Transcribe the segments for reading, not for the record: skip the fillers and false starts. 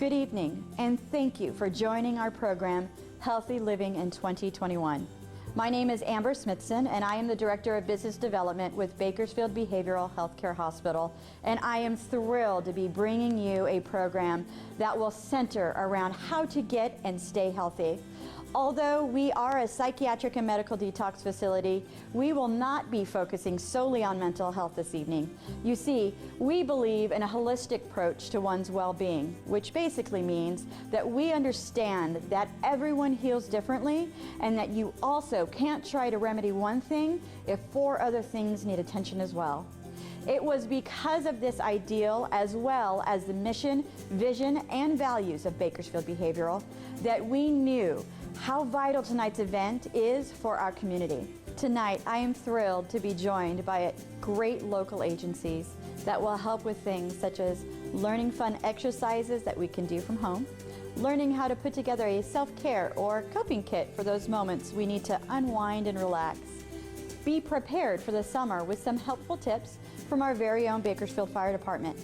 Good evening, and thank you for joining our program, Healthy Living in 2021. My name is Amber Smithson, and I am the Director of Business Development with Bakersfield Behavioral Healthcare Hospital, and I am thrilled to be bringing you a program that will center around how to get and stay healthy. Although we are a psychiatric and medical detox facility, we will not be focusing solely on mental health this evening. You see, we believe in a holistic approach to one's well-being, which basically means that we understand that everyone heals differently and that you also can't try to remedy one thing if 4 other things need attention as well. It was because of this ideal, as well as the mission, vision, and values of Bakersfield Behavioral, that we knew how vital tonight's event is for our community. Tonight, I am thrilled to be joined by great local agencies that will help with things such as learning fun exercises that we can do from home, learning how to put together a self-care or coping kit for those moments we need to unwind and relax. Be prepared for the summer with some helpful tips from our very own Bakersfield Fire Department.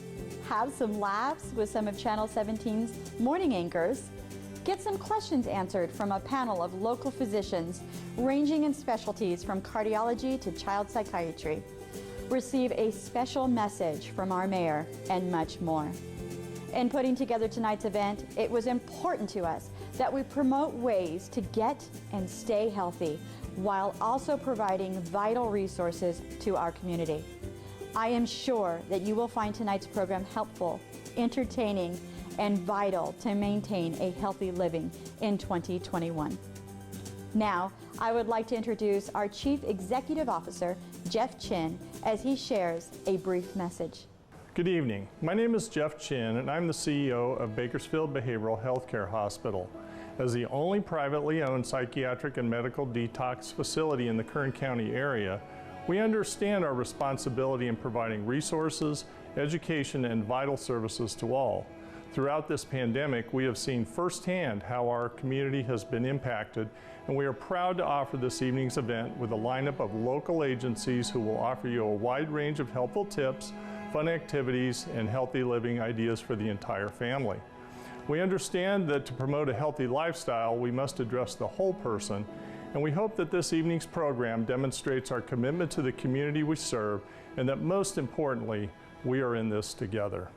Have some laughs with some of Channel 17's morning anchors. Get some questions answered from a panel of local physicians ranging in specialties from cardiology to child psychiatry. Receive a special message from our mayor, and much more. In putting together tonight's event, it was important to us that we promote ways to get and stay healthy while also providing vital resources to our community. I am sure that you will find tonight's program helpful, entertaining, and vital to maintain a healthy living in 2021. Now, I would like to introduce our Chief Executive Officer, Jeff Chin, as he shares a brief message. Good evening. My name is Jeff Chin, and I'm the CEO of Bakersfield Behavioral Healthcare Hospital. As the only privately owned psychiatric and medical detox facility in the Kern County area, we understand our responsibility in providing resources, education, and vital services to all. Throughout this pandemic, we have seen firsthand how our community has been impacted, and we are proud to offer this evening's event with a lineup of local agencies who will offer you a wide range of helpful tips, fun activities, and healthy living ideas for the entire family. We understand that to promote a healthy lifestyle, we must address the whole person, and we hope that this evening's program demonstrates our commitment to the community we serve, and that most importantly, we are in this together.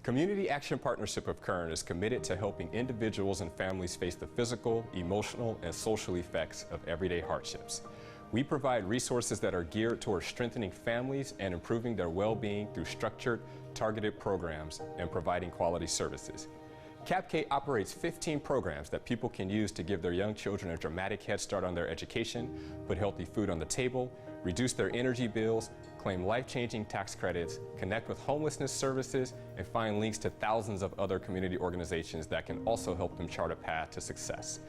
Community Action Partnership of Kern is committed to helping individuals and families face the physical, emotional, and social effects of everyday hardships. We provide resources that are geared towards strengthening families and improving their well-being through structured, targeted programs and providing quality services. CAPK operates 15 programs that people can use to give their young children a dramatic head start on their education, put healthy food on the table, reduce their energy bills, claim life-changing tax credits, connect with homelessness services, and find links to thousands of other community organizations that can also help them chart a path to success.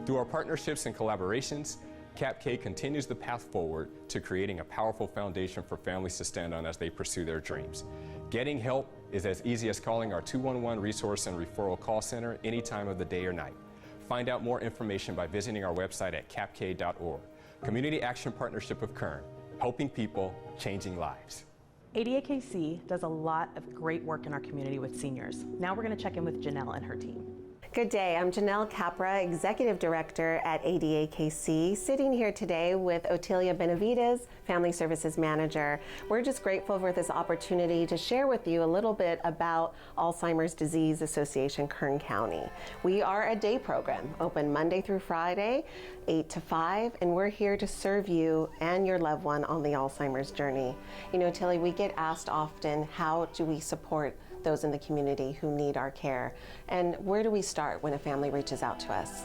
Through our partnerships and collaborations, CAPK continues the path forward to creating a powerful foundation for families to stand on as they pursue their dreams. Getting help is as easy as calling our 211 resource and referral call center any time of the day or night. Find out more information by visiting our website at capk.org. Community Action Partnership of Kern, helping people, changing lives. ADAKC does a lot of great work in our community with seniors. Now we're going to check in with Janelle and her team. Good day, I'm Janelle Capra, Executive Director at ADAKC, sitting here today with Otilia Benavides, Family Services Manager. We're just grateful for this opportunity to share with you a little bit about Alzheimer's Disease Association Kern County. We are a day program, open Monday through Friday, 8 to 5, and we're here to serve you and your loved one on the Alzheimer's journey. You know, Tilly, we get asked often, how do we support those in the community who need our care? And where do we start when a family reaches out to us?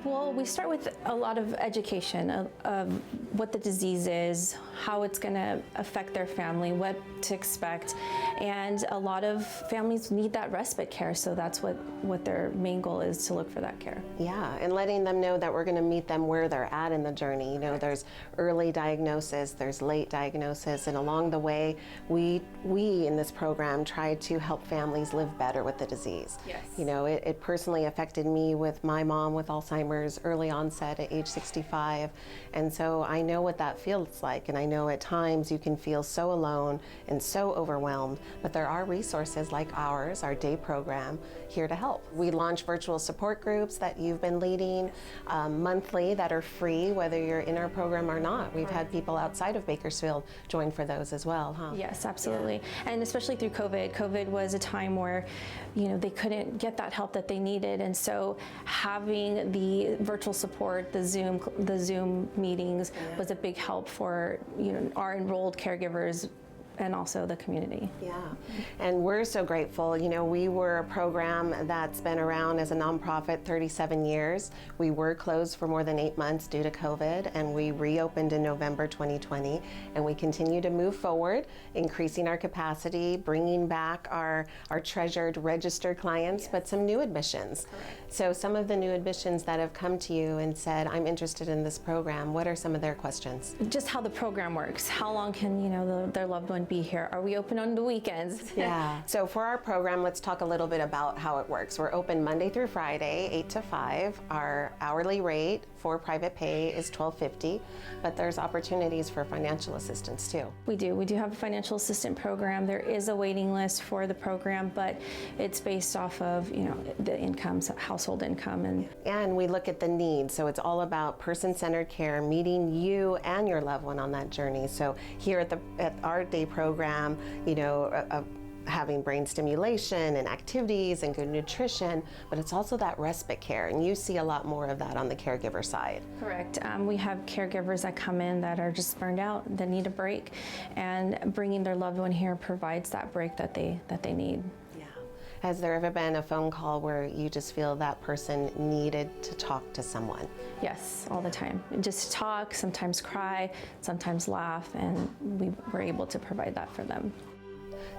Well, we start with a lot of education of what the disease is, how it's going to affect their family, what to expect, and a lot of families need that respite care, so that's what their main goal is, to look for that care. Yeah, and letting them know that we're going to meet them where they're at in the journey. You know, there's early diagnosis, there's late diagnosis, and along the way, we in this program try to help families live better with the disease. Yes. You know, it personally affected me with my mom with Alzheimer's early onset at age 65, and so I know what that feels like, and I know at times you can feel so alone and so overwhelmed, but there are resources like ours, our day program, here to help. We launch virtual support groups that you've been leading monthly that are free, whether you're in our program or not. We've had people outside of Bakersfield join for those as well, huh? Yes, absolutely. Yeah. And especially through COVID. COVID was a time where, you know, they couldn't get that help that they needed, and so having the virtual support, the Zoom meetings was a big help for, you know, our enrolled caregivers and also the community. Yeah, and we're so grateful. You know, we were a program that's been around as a nonprofit 37 years. We were closed for more than 8 months due to COVID, and we reopened in November 2020, and we continue to move forward, increasing our capacity, bringing back our treasured registered clients, but some new admissions. Correct. So some of the new admissions that have come to you and said, I'm interested in this program, what are some of their questions? Just how the program works. How long can, you know, their loved one be here? Are we open on the weekends? Yeah. So for our program, let's talk a little bit about how it works. We're open Monday through Friday, 8 to 5. Our hourly rate for private pay is $12.50, but there's opportunities for financial assistance too. We do have a financial assistant program. There is a waiting list for the program, but it's based off of, you know, the income, so household income. And we look at the needs, so it's all about person-centered care, meeting you and your loved one on that journey. So here at our day program, you know, having brain stimulation and activities and good nutrition, but it's also that respite care, and you see a lot more of that on the caregiver side. Correct. We have caregivers that come in that are just burned out, that need a break, and bringing their loved one here provides that break that they need. Yeah. Has there ever been a phone call where you just feel that person needed to talk to someone? Yes, all the time. Just talk, sometimes cry, sometimes laugh, and we were able to provide that for them.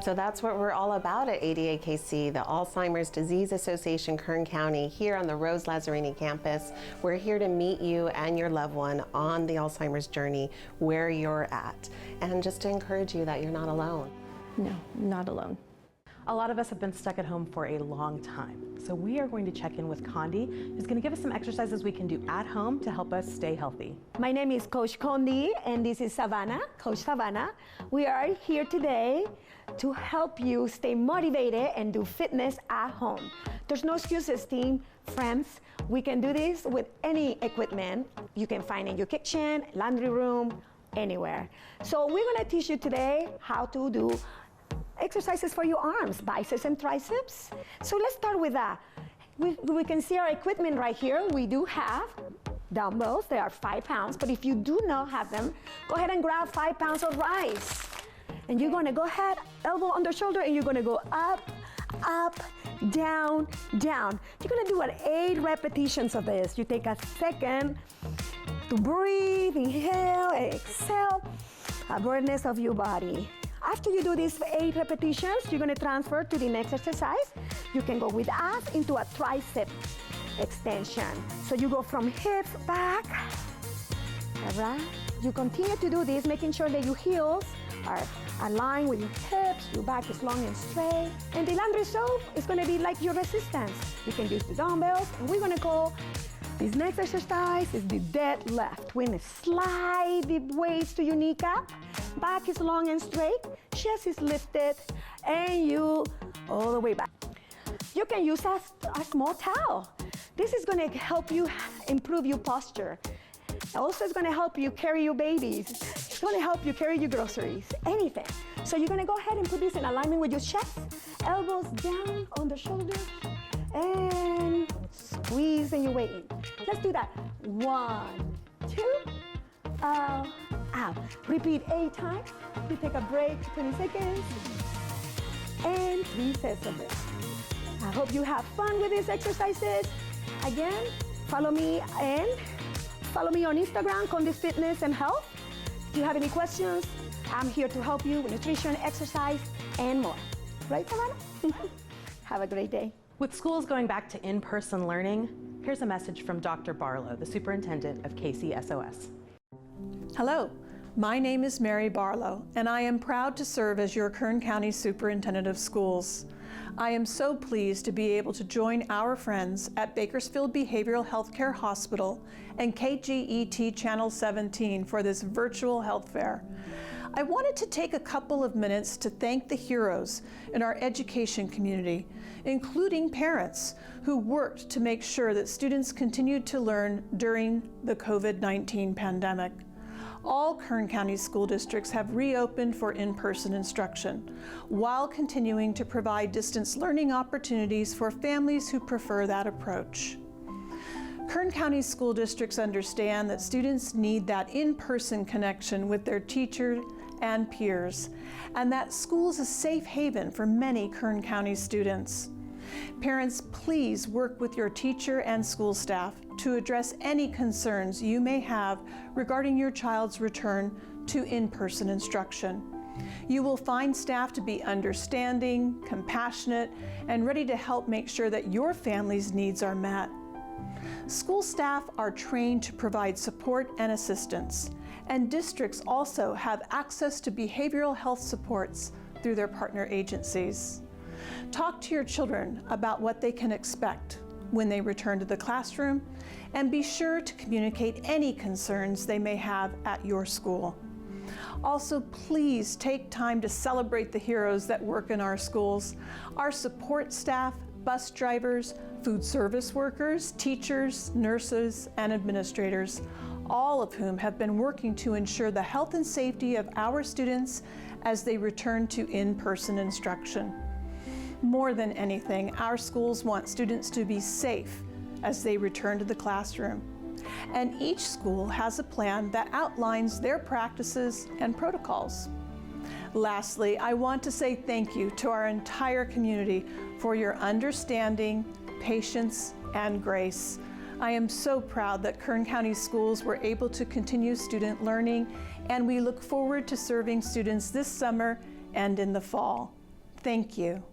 So that's what we're all about at ADAKC, the Alzheimer's Disease Association Kern County, here on the Rose Lazzarini campus. We're here to meet you and your loved one on the Alzheimer's journey where you're at, and just to encourage you that you're not alone. No, not alone. A lot of us have been stuck at home for a long time. So we are going to check in with Condi, who's going to give us some exercises we can do at home to help us stay healthy. My name is Coach Condi, and this is Savannah, Coach Savannah. We are here today to help you stay motivated and do fitness at home. There's no excuses, team, friends. We can do this with any equipment you can find in your kitchen, laundry room, anywhere. So we're going to teach you today how to do exercises for your arms, biceps and triceps. So let's start with that. We can see our equipment right here. We do have dumbbells. They are 5 pounds, but if you do not have them, go ahead and grab 5 pounds of rice. And you're gonna go ahead, elbow under shoulder, and you're gonna go up, up, down, down. You're gonna do 8 repetitions of this. You take a second to breathe, inhale, exhale, awareness of your body. After you do these 8 repetitions, you're gonna transfer to the next exercise. You can go with us into a tricep extension. So you go from hips back, all right? You continue to do this, making sure that your heels are aligned with your hips, your back is long and straight. And the laundry soap is gonna be like your resistance. You can use the dumbbells, and we're gonna call this next exercise is the deadlift. We're gonna slide the weights to your kneecap, back is long and straight, chest is lifted, and you all the way back. you can use a small towel. This is going to help you improve your posture. Also, it's going to help you carry your babies. It's going to help you carry your groceries, anything. So you're going to go ahead and put this in alignment with your chest, elbows down on the shoulders, and squeeze and you're waiting. Let's do that. 1, 2, out. Repeat 8 times. You take a break, 20 seconds, and 3 sets of this. I hope you have fun with these exercises. Again, follow me on Instagram, Condis Fitness and Health. If you have any questions, I'm here to help you with nutrition, exercise, and more. Right, Savannah? Have a great day. With schools going back to in-person learning, here's a message from Dr. Barlow, the superintendent of KCSOS. Hello, my name is Mary Barlow, and I am proud to serve as your Kern County Superintendent of Schools. I am so pleased to be able to join our friends at Bakersfield Behavioral Healthcare Hospital and KGET Channel 17 for this virtual health fair. I wanted to take a couple of minutes to thank the heroes in our education community, including parents who worked to make sure that students continued to learn during the COVID-19 pandemic. All Kern County school districts have reopened for in-person instruction, while continuing to provide distance learning opportunities for families who prefer that approach. Kern County school districts understand that students need that in-person connection with their teachers and peers, and that school is a safe haven for many Kern County students. Parents, please work with your teacher and school staff to address any concerns you may have regarding your child's return to in-person instruction. You will find staff to be understanding, compassionate, and ready to help make sure that your family's needs are met. School staff are trained to provide support and assistance, and districts also have access to behavioral health supports through their partner agencies. Talk to your children about what they can expect when they return to the classroom, and be sure to communicate any concerns they may have at your school. Also, please take time to celebrate the heroes that work in our schools. Our support staff, bus drivers, food service workers, teachers, nurses, and administrators, all of whom have been working to ensure the health and safety of our students as they return to in-person instruction. More than anything, our schools want students to be safe as they return to the classroom. And each school has a plan that outlines their practices and protocols. Lastly, I want to say thank you to our entire community for your understanding, patience, and grace. I am so proud that Kern County schools were able to continue student learning, and we look forward to serving students this summer and in the fall. Thank you.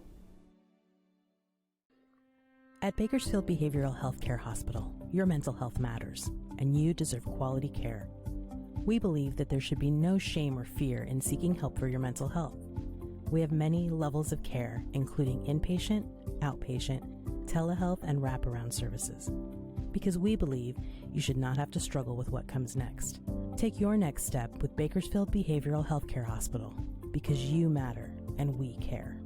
At Bakersfield Behavioral Healthcare Hospital, your mental health matters, and you deserve quality care. We believe that there should be no shame or fear in seeking help for your mental health. We have many levels of care, including inpatient, outpatient, telehealth, and wraparound services, because we believe you should not have to struggle with what comes next. Take your next step with Bakersfield Behavioral Healthcare Hospital, because you matter and we care.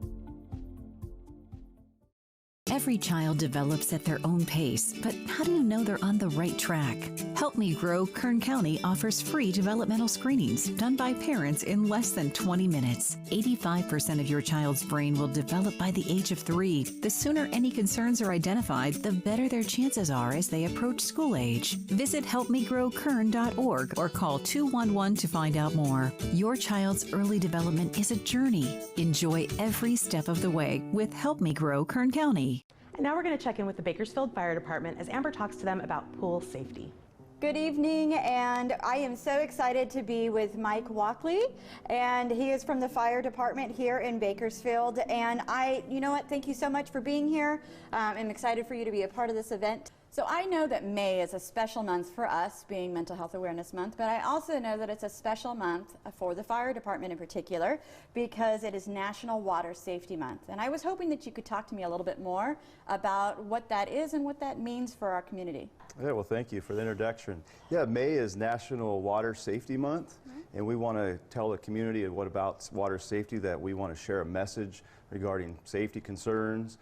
Every child develops at their own pace, but how do you know they're on the right track? Help Me Grow Kern County offers free developmental screenings done by parents in less than 20 minutes. 85% of your child's brain will develop by the age of 3. The sooner any concerns are identified, the better their chances are as they approach school age. Visit helpmegrowkern.org or call 211 to find out more. Your child's early development is a journey. Enjoy every step of the way with Help Me Grow Kern County. And now we're going to check in with the Bakersfield Fire Department as Amber talks to them about pool safety. Good evening, and I am so excited to be with Mike Walkley, and he is from the fire department here in Bakersfield. And you know what, thank you so much for being here. I'm excited for you to be a part of this event. So I know that May is a special month for us, being Mental Health Awareness Month, but I also know that it's a special month for the fire department in particular because it is National Water Safety Month. And I was hoping that you could talk to me a little bit more about what that is and what that means for our community. Yeah, well, thank you for the introduction. Yeah, May is National Water Safety Month, and we want to tell the community what about water safety, that we want to share a message regarding safety concerns,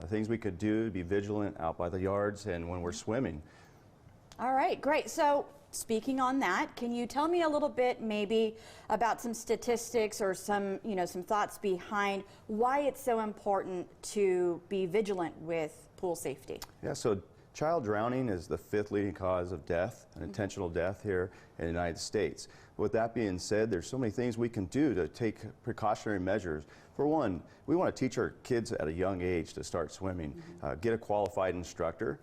things we could do to be vigilant out by the yards and when we're swimming. All right, great. So speaking on that, can you tell me a little bit maybe about some statistics or some, some thoughts behind why it's so important to be vigilant with pool safety? Yeah, so child drowning is the 5th leading cause of death, an intentional death here in the United States. With that being said, there's so many things we can do to take precautionary measures. For one, we want to teach our kids at a young age to start swimming. Get a qualified instructor.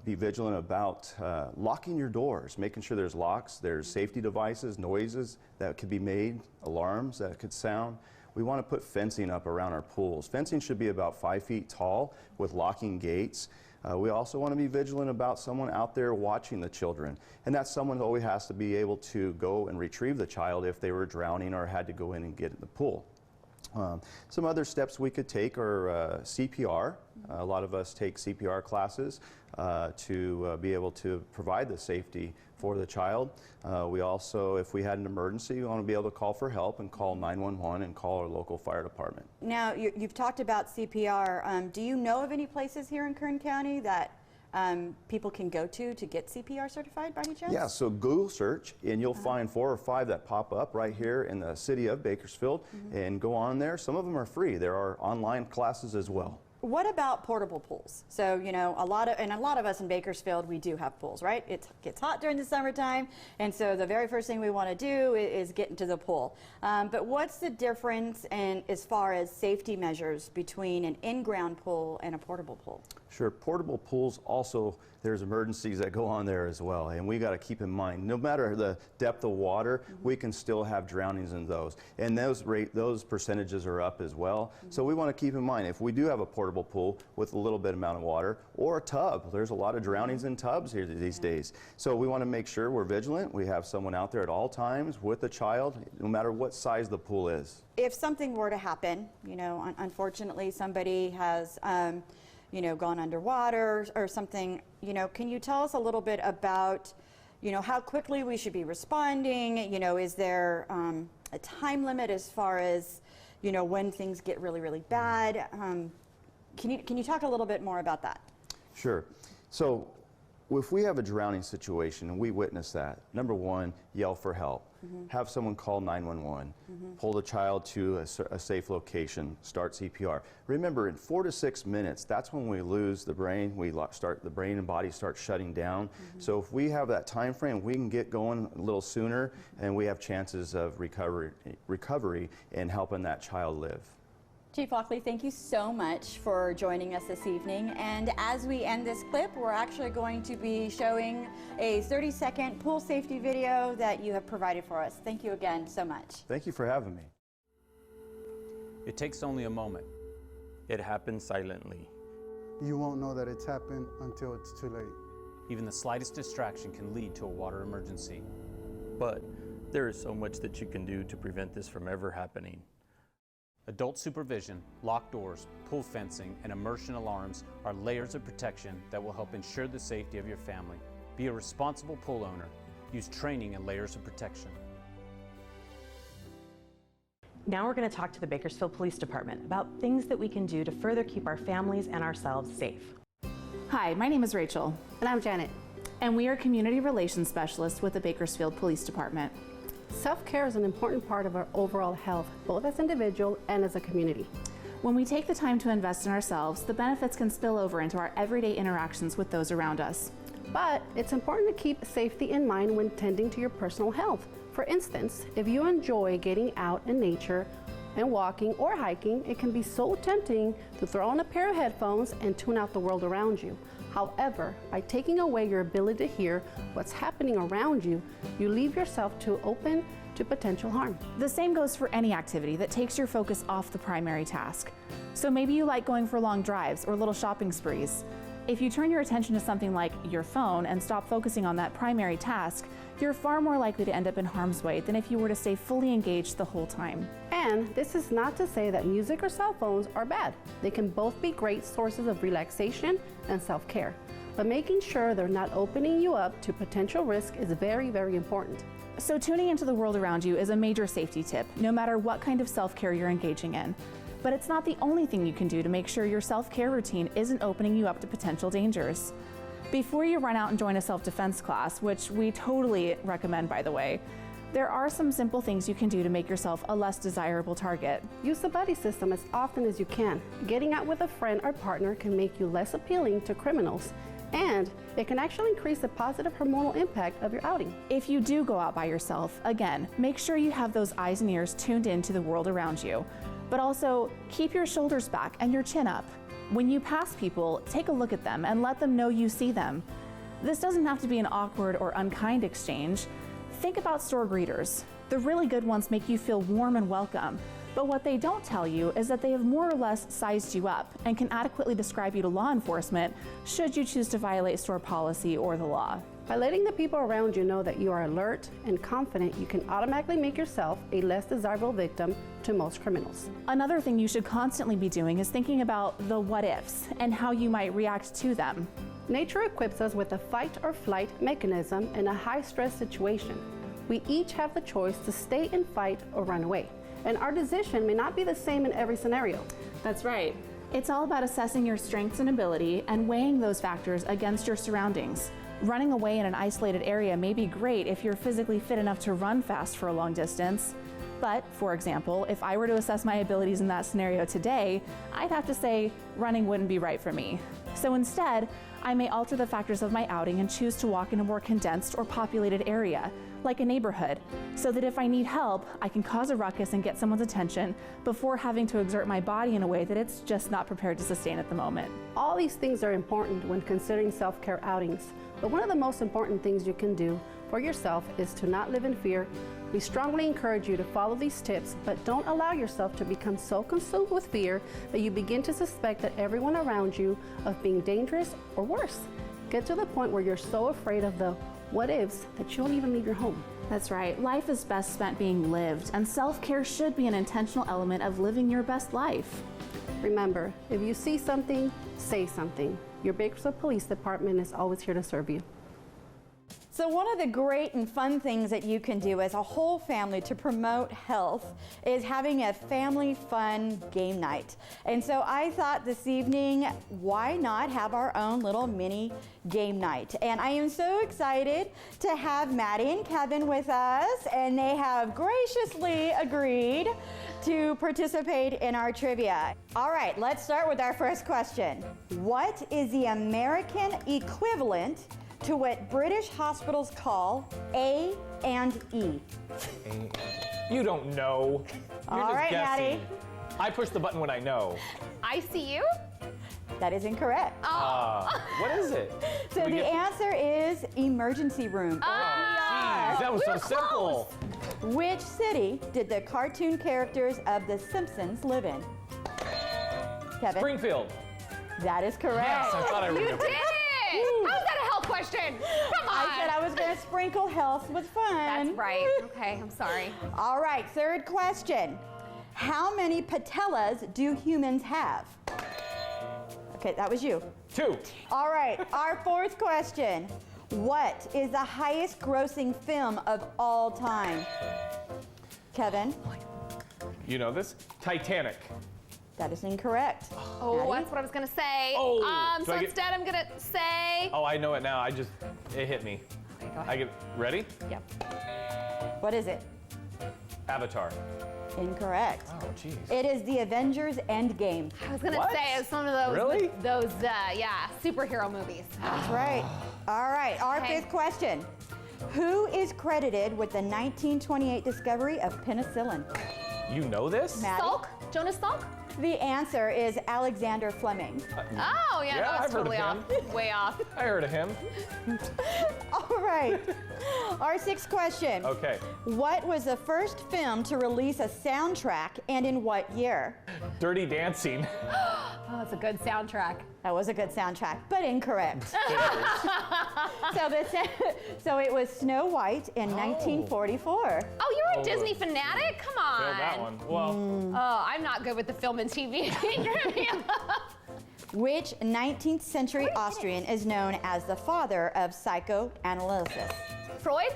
Be vigilant about locking your doors, making sure there's locks, there's safety devices, noises that could be made, alarms that could sound. We want to put fencing up around our pools. Fencing should be about 5 feet tall with locking gates. We also want to be vigilant about someone out there watching the children. And that someone always has to be able to go and retrieve the child if they were drowning or had to go in and get in the pool. Some other steps we could take are CPR. A lot of us take CPR classes to be able to provide the safety for the child. We also, if we had an emergency, we want to be able to call for help and call 911 and call our local fire department. Now, you've talked about CPR. Do you know of any places here in Kern County that people can go to get CPR certified by any chance? Yeah, so Google search and you'll find 4 or 5 that pop up right here in the city of Bakersfield, and go on there. Some of them are free. There are online classes as well. What about portable pools? So, a lot of us in Bakersfield, we do have pools, right? It gets hot during the summertime, and so the very first thing we want to do is get into the pool. But what's the difference as far as safety measures between an in-ground pool and a portable pool? Sure, portable pools also, there's emergencies that go on there as well, and we got to keep in mind, no matter the depth of water, we can still have drownings in those, and those percentages are up as well. So we want to keep in mind, if we do have a portable pool with a little bit amount of water, or a tub, there's a lot of drownings in tubs here these days. So we want to make sure we're vigilant. We have someone out there at all times with the child, no matter what size the pool is. If something were to happen, unfortunately somebody has gone underwater or something, can you tell us a little bit about, how quickly we should be responding? Is there a time limit as far as, when things get really, really bad? Can you talk a little bit more about that? Sure. So if we have a drowning situation and we witness that, number one, yell for help. Have someone call 911. Pull the child to a safe location. Start CPR. Remember, in 4 to 6 minutes, that's when we lose the brain. The brain and body start shutting down. So if we have that time frame, we can get going a little sooner, and we have chances of recovery and helping that child live. Chief Lockley, thank you so much for joining us this evening. And as we end this clip, we're actually going to be showing a 30-second pool safety video that you have provided for us. Thank you again so much. Thank you for having me. It takes only a moment. It happens silently. You won't know that it's happened until it's too late. Even the slightest distraction can lead to a water emergency. But there is so much that you can do to prevent this from ever happening. Adult supervision, locked doors, pool fencing, and immersion alarms are layers of protection that will help ensure the safety of your family. Be a responsible pool owner. Use training and layers of protection. Now we're going to talk to the Bakersfield Police Department about things that we can do to further keep our families and ourselves safe. Hi, my name is Rachel. And I'm Janet. And we are Community Relations Specialists with the Bakersfield Police Department. Self-care is an important part of our overall health, both as individual and as a community. When we take the time to invest in ourselves, the benefits can spill over into our everyday interactions with those around us. But it's important to keep safety in mind when tending to your personal health. For instance, if you enjoy getting out in nature and walking or hiking, it can be so tempting to throw on a pair of headphones and tune out the world around you. However, by taking away your ability to hear what's happening around you, you leave yourself open to potential harm. The same goes for any activity that takes your focus off the primary task. So maybe you like going for long drives or little shopping sprees. If you turn your attention to something like your phone and stop focusing on that primary task, you're far more likely to end up in harm's way than if you were to stay fully engaged the whole time. And this is not to say that music or cell phones are bad. They can both be great sources of relaxation and self-care. But making sure they're not opening you up to potential risk is very, very important. So tuning into the world around you is a major safety tip, no matter what kind of self-care you're engaging in. But it's not the only thing you can do to make sure your self-care routine isn't opening you up to potential dangers. Before you run out and join a self-defense class, which we totally recommend, by the way, there are some simple things you can do to make yourself a less desirable target. Use the buddy system as often as you can. Getting out with a friend or partner can make you less appealing to criminals, and it can actually increase the positive hormonal impact of your outing. If you do go out by yourself, again, make sure you have those eyes and ears tuned in to the world around you. But also, keep your shoulders back and your chin up. When you pass people, take a look at them and let them know you see them. This doesn't have to be an awkward or unkind exchange. Think about store greeters. The really good ones make you feel warm and welcome, but what they don't tell you is that they have more or less sized you up and can adequately describe you to law enforcement should you choose to violate store policy or the law. By letting the people around you know that you are alert and confident, you can automatically make yourself a less desirable victim to most criminals. Another thing you should constantly be doing is thinking about the what ifs and how you might react to them. Nature equips us with a fight or flight mechanism in a high-stress situation. We each have the choice to stay and fight or run away, and our decision may not be the same in every scenario. That's right. It's all about assessing your strengths and ability and weighing those factors against your surroundings. Running away in an isolated area may be great if you're physically fit enough to run fast for a long distance. But, for example, if I were to assess my abilities in that scenario today, I'd have to say running wouldn't be right for me. So instead, I may alter the factors of my outing and choose to walk in a more condensed or populated area, like a neighborhood, so that if I need help, I can cause a ruckus and get someone's attention before having to exert my body in a way that it's just not prepared to sustain at the moment. All these things are important when considering self-care outings, but one of the most important things you can do for yourself is to not live in fear. We strongly encourage you to follow these tips, but don't allow yourself to become so consumed with fear that you begin to suspect that everyone around you of being dangerous or worse. Get to the point where you're so afraid of the what ifs that you don't even leave your home. That's right. Life is best spent being lived, and self-care should be an intentional element of living your best life. Remember, if you see something, say something. Your Bakersfield Police Department is always here to serve you. So one of the great and fun things that you can do as a whole family to promote health is having a family fun game night. And so I thought this evening, why not have our own little mini game night? And I am so excited to have Maddie and Kevin with us, and they have graciously agreed to participate in our trivia. All right, let's start with our first question. What is the American equivalent to what British hospitals call A and E? You don't know. You're All just right, guessing. Maddie. I push the button when I know. ICU? That is incorrect. What is it? So the answer is emergency room. Jeez, that was so simple. Which city did the cartoon characters of The Simpsons live in? Kevin? Springfield. That is correct. Yes, I thought I You remembered. did it! How's that a health question? Come on! I said I was going to sprinkle health with fun. That's right. Okay, I'm sorry. All right, third question. How many patellas do humans have? Okay, that was you. 2. All right, our fourth question. What is the highest grossing film of all time? Kevin? You know this? Titanic. That is incorrect. Oh, Maddie? that's what I was gonna say. Oh, So do I get- instead I'm gonna say. Oh, I know it now. It hit me. Okay, go ahead. I get ready? Yep. What is it? Avatar. Incorrect. Oh, jeez. It is the Avengers Endgame. I was gonna What? say it's one of those Really? superhero movies. That's right. All right, our Okay. fifth question. Who is credited with the 1928 discovery of penicillin? You know this? Maddie? Salk? Jonas Salk? The answer is Alexander Fleming. Oh yeah, Yeah, no, I've it's heard of totally him. off. Way off. I heard of him. All right. Our sixth question. Okay. What was the first film to release a soundtrack and in what year? Dirty Dancing. Oh, it's a good soundtrack. That was a good soundtrack, but incorrect. So it was Snow White in 1944. Oh, you're a Disney fanatic? Come on. Failed that one. Well, Oh, I'm not good with the film and TV trivia. Which 19th century Austrian is known as the father of psychoanalysis? Freud?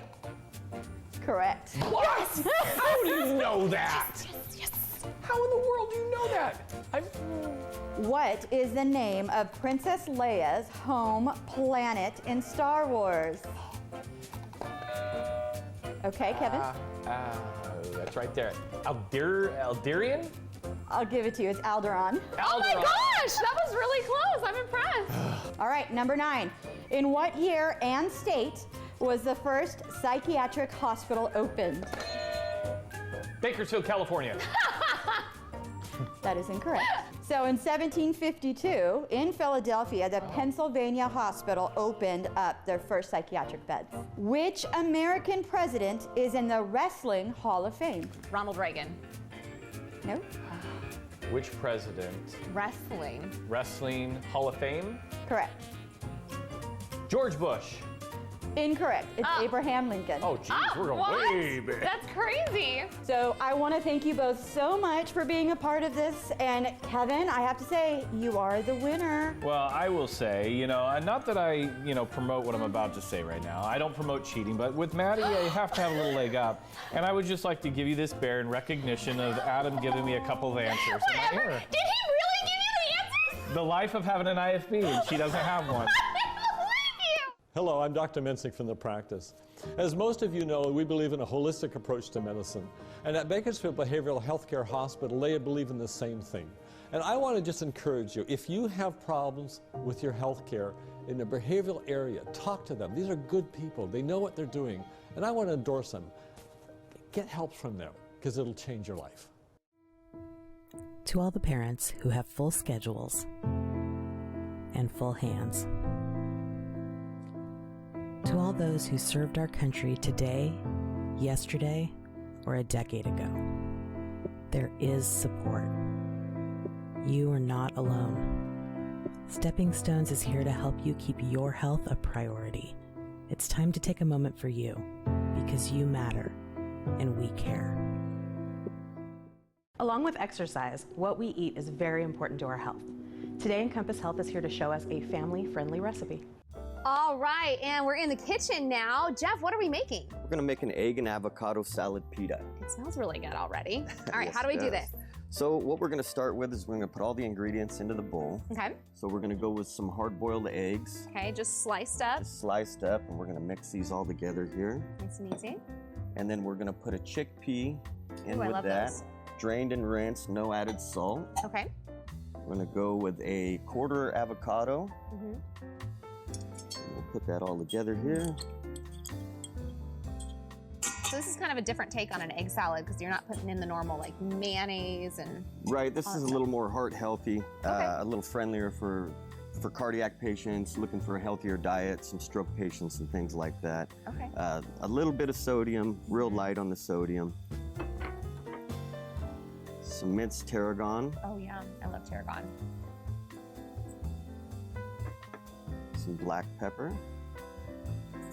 Correct. Yes! how do you know that? Yes. How How in the world do you know that? What is the name of Princess Leia's home planet in Star Wars? Okay, Kevin? That's right there. Alderian? I'll give it to you. It's Alderaan. Oh my gosh, that was really close. I'm impressed. All right, number 9. In what year and state was the first psychiatric hospital opened? Bakersfield, California. That is incorrect. So in 1752, in Philadelphia, the Pennsylvania Hospital opened up their first psychiatric beds. Which American president is in the Wrestling Hall of Fame? Ronald Reagan. No? Which president? Wrestling Hall of Fame? Correct. George Bush. Incorrect. It's Abraham Lincoln. Oh, geez, we're going way back. That's crazy. So I want to thank you both so much for being a part of this. And Kevin, I have to say, you are the winner. Well, I will say, not that I, promote what I'm about to say right now. I don't promote cheating, but with Maddie, I have to have a little leg up. And I would just like to give you this bear in recognition of Adam giving me a couple of answers. Did he really give you the answers? The life of having an IFB, and she doesn't have one. Hello, I'm Dr. Mensick from the practice. As most of you know, we believe in a holistic approach to medicine. And at Bakersfield Behavioral Healthcare Hospital, they believe in the same thing. And I want to just encourage you, if you have problems with your health care in the behavioral area, talk to them. These are good people. They know what they're doing. And I want to endorse them. Get help from them, because it'll change your life. To all the parents who have full schedules and full hands, to all those who served our country today, yesterday, or a decade ago, there is support. You are not alone. Stepping Stones is here to help you keep your health a priority. It's time to take a moment for you, because you matter, and we care. Along with exercise, what we eat is very important to our health. Today, Encompass Health is here to show us a family-friendly recipe. All right, and we're in the kitchen now. Jeff, what are we making? We're gonna make an egg and avocado salad pita. It smells really good already. All right, Yes, how do we it do does. this? So what we're gonna start with is we're gonna put all the ingredients into the bowl. Okay. So we're gonna go with some hard-boiled eggs, Okay, just sliced up. just sliced up, and we're gonna mix these all together here. Nice and easy. And then we're gonna put a chickpea in Ooh, I with love that. those. Drained and rinsed, no added salt. Okay. We're gonna go with a quarter avocado. Mm-hmm. We'll put that all together here. So this is kind of a different take on an egg salad because you're not putting in the normal like mayonnaise and. Right, this is a Awesome. little more heart healthy, a little friendlier for cardiac patients looking for a healthier diet, some stroke patients and things like that. Okay. A little bit of sodium, real light on the sodium. Some minced tarragon, Oh yeah, I love tarragon. some black pepper.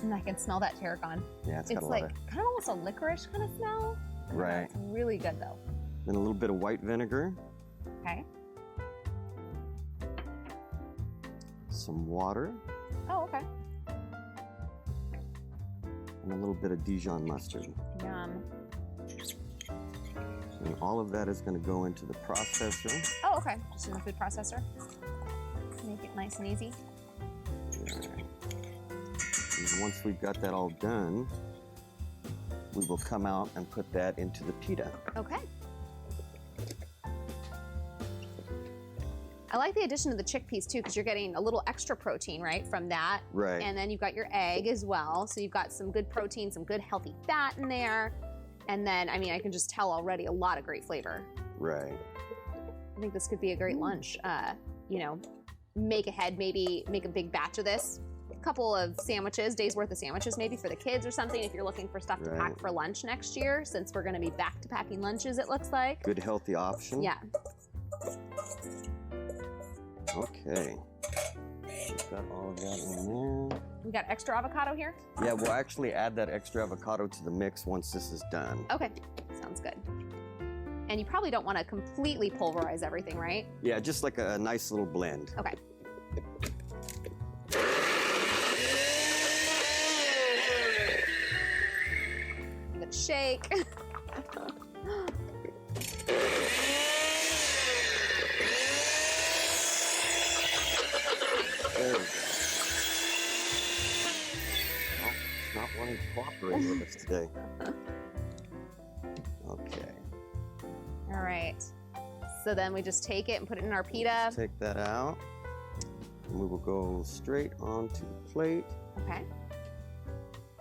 And I can smell that tarragon. Yeah, it's got a lot like of- kind of almost a licorice kind of smell. I don't know, Right. It's really good though. Then a little bit of white vinegar, Okay. some water, Oh, okay. and a little bit of Dijon mustard. Yum. And all of that is going to go into the processor. Oh, okay. Just in the food processor. Make it nice and easy. And once we've got that all done, we will come out and put that into the pita. Okay. I like the addition of the chickpeas too because you're getting a little extra protein, right, from that. Right. And then you've got your egg as well. So you've got some good protein, some good healthy fat in there. And then, I mean, I can just tell already a lot of great flavor. Right. I think this could be a great lunch. You know, make ahead, maybe make a big batch of this. A couple of sandwiches, days worth of sandwiches maybe for the kids or something if you're looking for stuff to Right. pack for lunch next year since we're gonna be back to packing lunches it looks like. Good healthy option. Yeah. Okay. We've got all of that in there. We got extra avocado here? Yeah, we'll actually add that extra avocado to the mix once this is done. Okay, sounds good. And you probably don't want to completely pulverize everything, right? Yeah, just like a nice little blend. Okay. Good shake. wanting to cooperate with us today. Okay. All right. So then we just take it and put it in our pita. Take that out. And we will go straight onto the plate. Okay.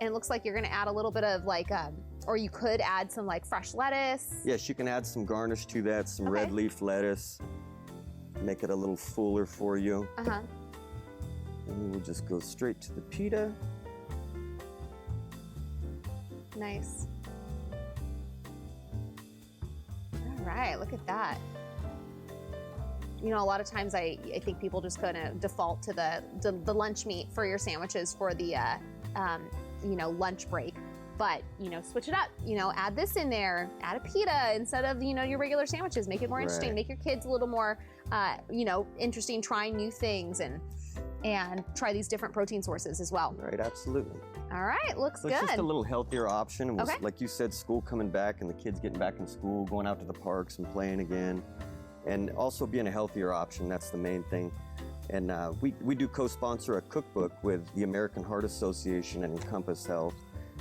And it looks like you're gonna add a little bit of like, or you could add some like fresh lettuce. Yes, you can add some garnish to that, some red leaf lettuce. Make it a little fuller for you. Uh-huh. And we'll just go straight to the pita. Nice. All right, look at that. You know, a lot of times I think people just gonna default to the lunch meat for your sandwiches for the you know, lunch break. But, you know, switch it up, you know, add this in there, add a pita instead of, you know, your regular sandwiches. Make it more interesting, make your kids a little more, you know, interesting, trying new things and try these different protein sources as well. Right, absolutely. All right, looks So good. it's just a little healthier option. Okay. Like you said, school coming back and the kids getting back in school, going out to the parks and playing again. And also being a healthier option, that's the main thing. And we do co-sponsor a cookbook with the American Heart Association and Encompass Health.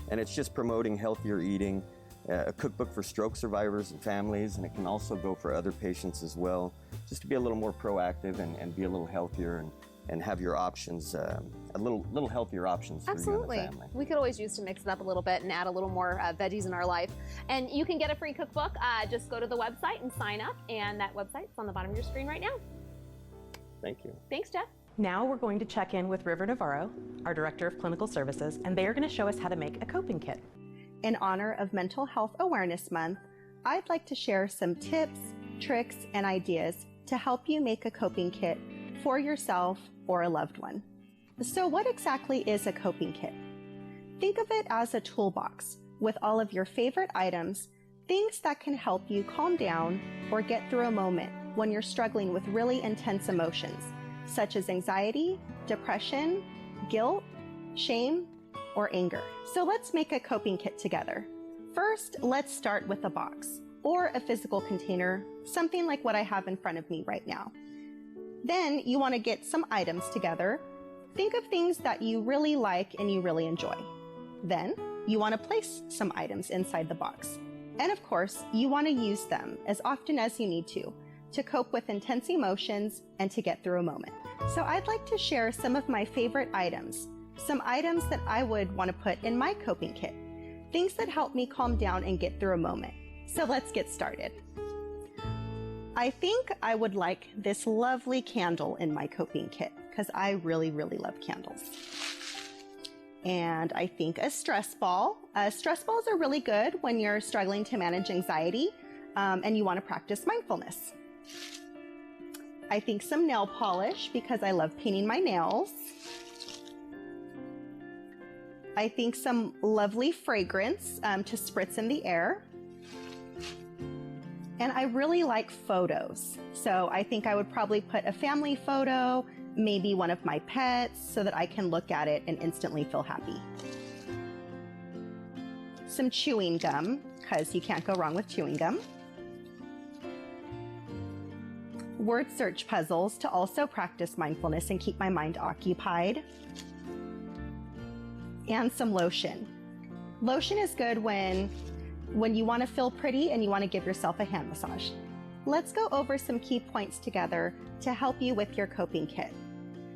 And it's just promoting healthier eating, a cookbook for stroke survivors and families, and it can also go for other patients as well, just to be a little more proactive and be a little healthier and have your options, a little healthier options for Absolutely. you and the family. We could always use to mix it up a little bit and add a little more veggies in our life. And you can get a free cookbook. Just go to the website and sign up, and that website's on the bottom of your screen right now. Thank you. Thanks, Jeff. Now we're going to check in with River Navarro, our Director of Clinical Services, and they are going to show us how to make a coping kit. In honor of Mental Health Awareness Month, I'd like to share some tips, tricks, and ideas to help you make a coping kit for yourself or a loved one. So what exactly is a coping kit? Think of it as a toolbox with all of your favorite items, things that can help you calm down or get through a moment when you're struggling with really intense emotions, such as anxiety, depression, guilt, shame, or anger. So let's make a coping kit together. First, let's start with a box or a physical container, something like what I have in front of me right now. Then you want to get some items together. Think of things that you really like and you really enjoy. Then you want to place some items inside the box. And of course, you want to use them as often as you need to cope with intense emotions and to get through a moment. So I'd like to share some of my favorite items, some items that I would want to put in my coping kit, things that help me calm down and get through a moment. So let's get started. I think I would like this lovely candle in my coping kit because I really, really love candles. And I think a stress ball. Stress balls are really good when you're struggling to manage anxiety and you want to practice mindfulness. I think some nail polish because I love painting my nails. I think some lovely fragrance to spritz in the air. And I really like photos. So I think I would probably put a family photo, maybe one of my pets, so that I can look at it and instantly feel happy. Some chewing gum, because you can't go wrong with chewing gum. Word search puzzles to also practice mindfulness and keep my mind occupied. And some lotion. Lotion is good when you want to feel pretty and you want to give yourself a hand massage. Let's go over some key points together to help you with your coping kit.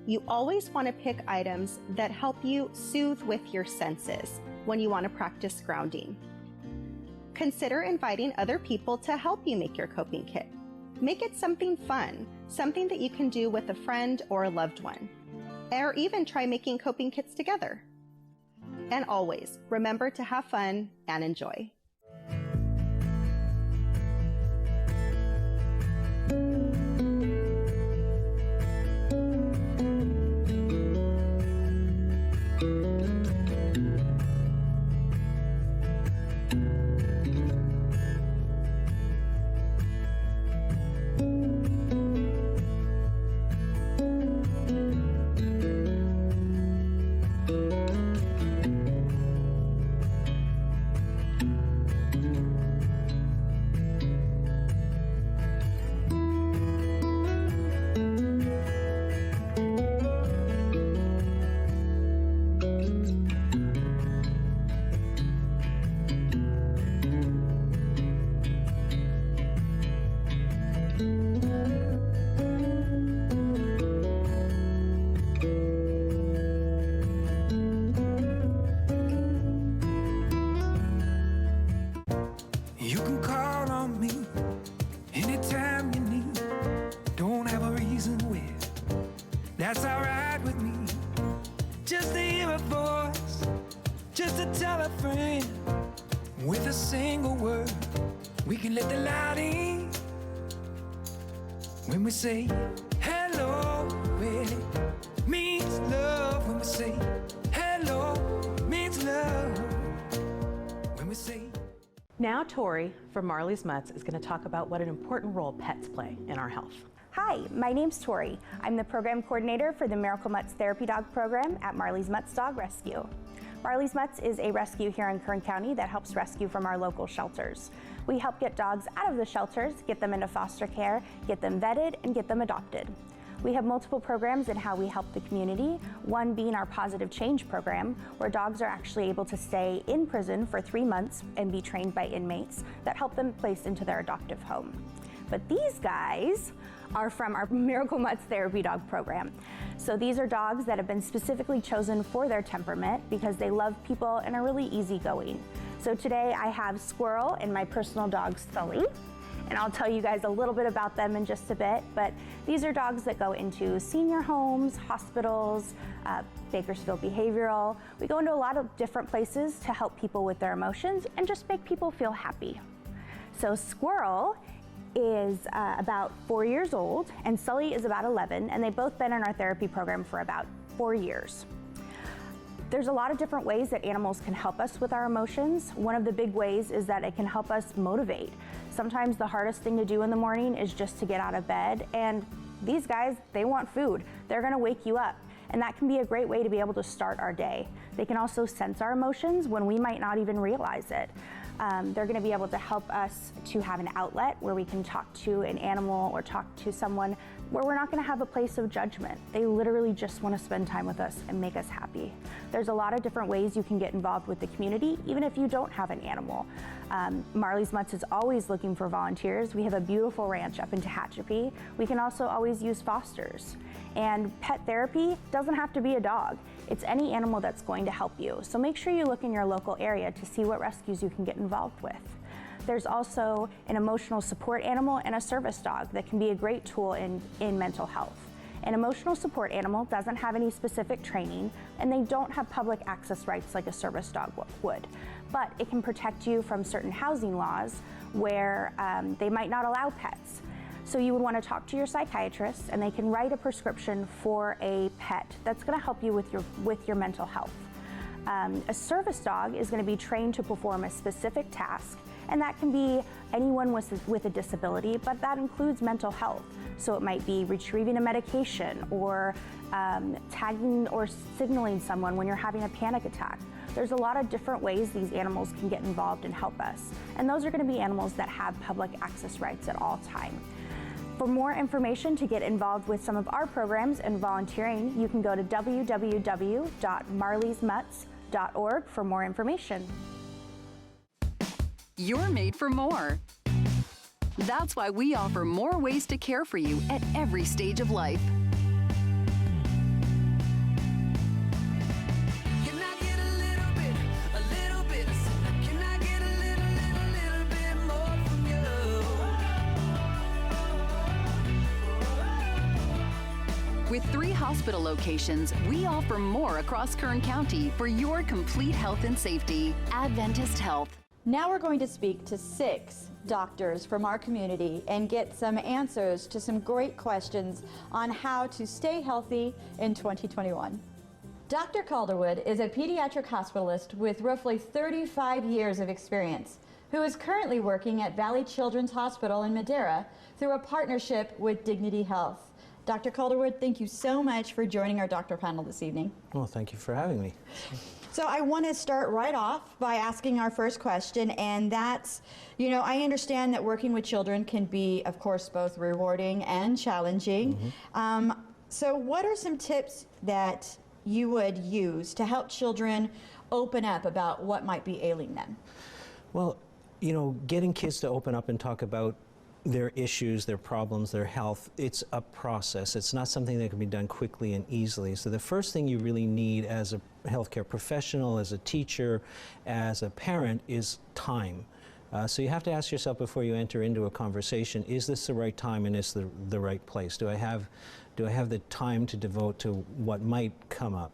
You always want to pick items that help you soothe with your senses when you want to practice grounding. Consider inviting other people to help you make your coping kit. Make it something fun, something that you can do with a friend or a loved one. Or even try making coping kits together. And always, remember to have fun and enjoy. back with me. Just to hear a voice, just to tell a friend. With a single word, we can let the light in. When we say hello, really means love. When we say hello, means love. When we say. Now Tori from Marley's Mutts is going to talk about what an important role pets play in our health. Hi, my name's Tori. I'm the program coordinator for the Miracle Mutts Therapy Dog program at Marley's Mutts Dog Rescue. Marley's Mutts is a rescue here in Kern County that helps rescue from our local shelters. We help get dogs out of the shelters, get them into foster care, get them vetted, and get them adopted. We have multiple programs in how we help the community, one being our Positive Change program, where dogs are actually able to stay in prison for 3 months and be trained by inmates that help them placed into their adoptive home. But these guys are from our Miracle Mutts Therapy Dog program. So these are dogs that have been specifically chosen for their temperament because they love people and are really easygoing. So today I have Squirrel and my personal dog Sully, and I'll tell you guys a little bit about them in just a bit, but these are dogs that go into senior homes, hospitals, Bakersfield Behavioral. We go into a lot of different places to help people with their emotions and just make people feel happy. So Squirrel is about 4 years old, and Sully is about 11, and they've both been in our therapy program for about 4 years. There's a lot of different ways that animals can help us with our emotions. One of the big ways is that it can help us motivate. Sometimes the hardest thing to do in the morning is just to get out of bed, and these guys, they want food. They're gonna wake you up, and that can be a great way to be able to start our day. They can also sense our emotions when we might not even realize it. They're going to be able to help us to have an outlet where we can talk to an animal or talk to someone where we're not going to have a place of judgment. They literally just want to spend time with us and make us happy. There's a lot of different ways you can get involved with the community, even if you don't have an animal. Marley's Mutts is always looking for volunteers. We have a beautiful ranch up in Tehachapi. We can also always use fosters. And pet therapy doesn't have to be a dog. It's any animal that's going to help you. So make sure you look in your local area to see what rescues you can get involved with. There's also an emotional support animal and a service dog that can be a great tool in mental health. An emotional support animal doesn't have any specific training, and they don't have public access rights like a service dog would. But it can protect you from certain housing laws where they might not allow pets. So you would want to talk to your psychiatrist, and they can write a prescription for a pet that's going to help you with your mental health. A service dog is going to be trained to perform a specific task, and that can be anyone with a disability, but that includes mental health. So it might be retrieving a medication or tagging or signaling someone when you're having a panic attack. There's a lot of different ways these animals can get involved and help us. And those are going to be animals that have public access rights at all times. For more information to get involved with some of our programs and volunteering, you can go to www.marleysmutts.org for more information. You're made for more. That's why we offer more ways to care for you at every stage of life. With 3 hospital locations, we offer more across Kern County for your complete health and safety. Adventist Health. Now we're going to speak to 6 doctors from our community and get some answers to some great questions on how to stay healthy in 2021. Dr. Calderwood is a pediatric hospitalist with roughly 35 years of experience, who is currently working at Valley Children's Hospital in Madera through a partnership with Dignity Health. Dr. Calderwood, thank you so much for joining our doctor panel this evening. Well, thank you for having me. So I want to start right off by asking our first question, and that's, I understand that working with children can be, of course, both rewarding and challenging. Mm-hmm. So what are some tips that you would use to help children open up about what might be ailing them? Well, getting kids to open up and talk about their issues, their problems, their health, it's a process. It's not something that can be done quickly and easily. So the first thing you really need as a healthcare professional, as a teacher, as a parent is time. So you have to ask yourself before you enter into a conversation, is this the right time and is the right place? Do I have Do I have the time to devote to what might come up?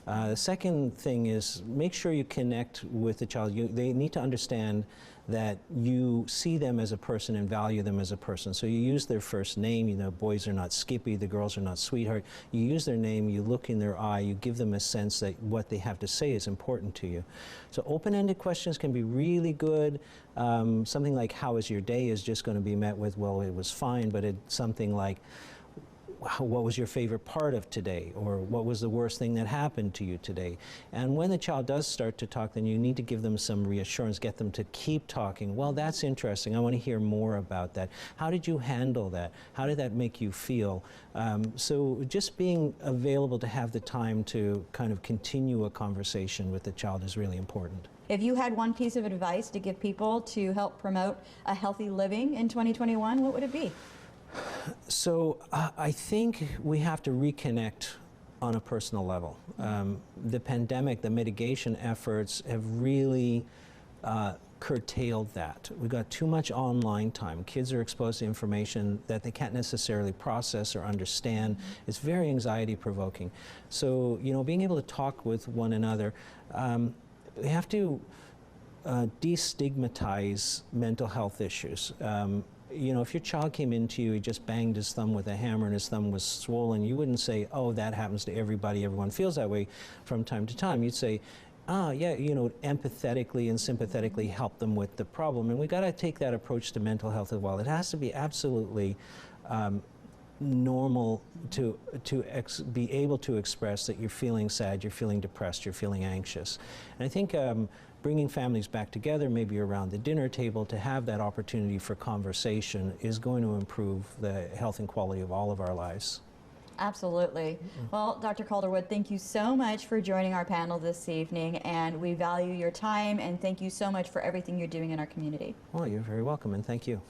The second thing is make sure you connect with the child. They need to understand that you see them as a person and value them as a person. So you use their first name. You know, boys are not Skippy, the girls are not Sweetheart. You use their name, you look in their eye, you give them a sense that what they have to say is important to you. So open-ended questions can be really good. Something like, how was your day, is just going to be met with, well, it was fine, but it's something like, what was your favorite part of today, or what was the worst thing that happened to you today? And when the child does start to talk, then you need to give them some reassurance, get them to keep talking. Well, that's interesting. I want to hear more about that. How did you handle that? How did that make you feel? So just being available to have the time to kind of continue a conversation with the child is really important. If you had one piece of advice to give people to help promote a healthy living in 2021, what would it be? So I think we have to reconnect on a personal level. The pandemic, the mitigation efforts have really curtailed that. We've got too much online time. Kids are exposed to information that they can't necessarily process or understand. It's very anxiety provoking. So, you know, being able to talk with one another, we have to destigmatize mental health issues. You know, if your child came into you, he just banged his thumb with a hammer and his thumb was swollen, you wouldn't say, oh, that happens to everybody, everyone feels that way from time to time. You'd say, yeah, you know, empathetically and sympathetically help them with the problem. And we got to take that approach to mental health as well. It has to be absolutely normal to be able to express that you're feeling sad, you're feeling depressed, you're feeling anxious. And I think bringing families back together, maybe around the dinner table, to have that opportunity for conversation is going to improve the health and quality of all of our lives. Absolutely. Well, Dr. Calderwood, thank you so much for joining our panel this evening, and we value your time, and thank you so much for everything you're doing in our community. Well, you're very welcome, and thank you.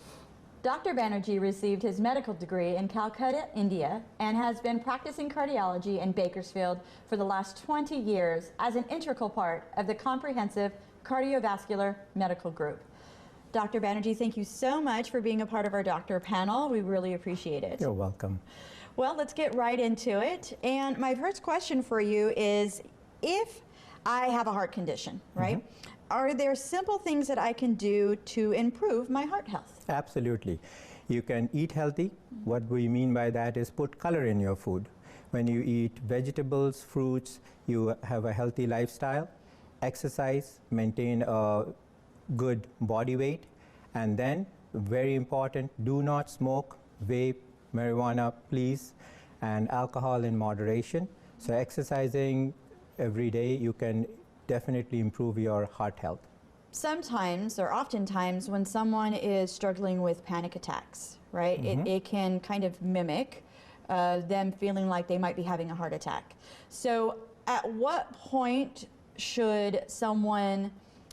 Dr. Banerjee received his medical degree in Calcutta, India, and has been practicing cardiology in Bakersfield for the last 20 years as an integral part of the comprehensive cardiovascular medical group. Dr. Banerjee, thank you so much for being a part of our doctor panel. We really appreciate it. You're welcome. Well, let's get right into it. And my first question for you is, if I have a heart condition, right? Are there simple things that I can do to improve my heart health? Absolutely. You can eat healthy. What we mean by that is put color in your food. When you eat vegetables, fruits, you have a healthy lifestyle. Exercise, maintain a good body weight. And then, very important, do not smoke, vape, marijuana, please, and alcohol in moderation. So exercising every day, you can definitely improve your heart health. Sometimes, or oftentimes, when someone is struggling with panic attacks, right, it can kind of mimic them feeling like they might be having a heart attack. So at what point should someone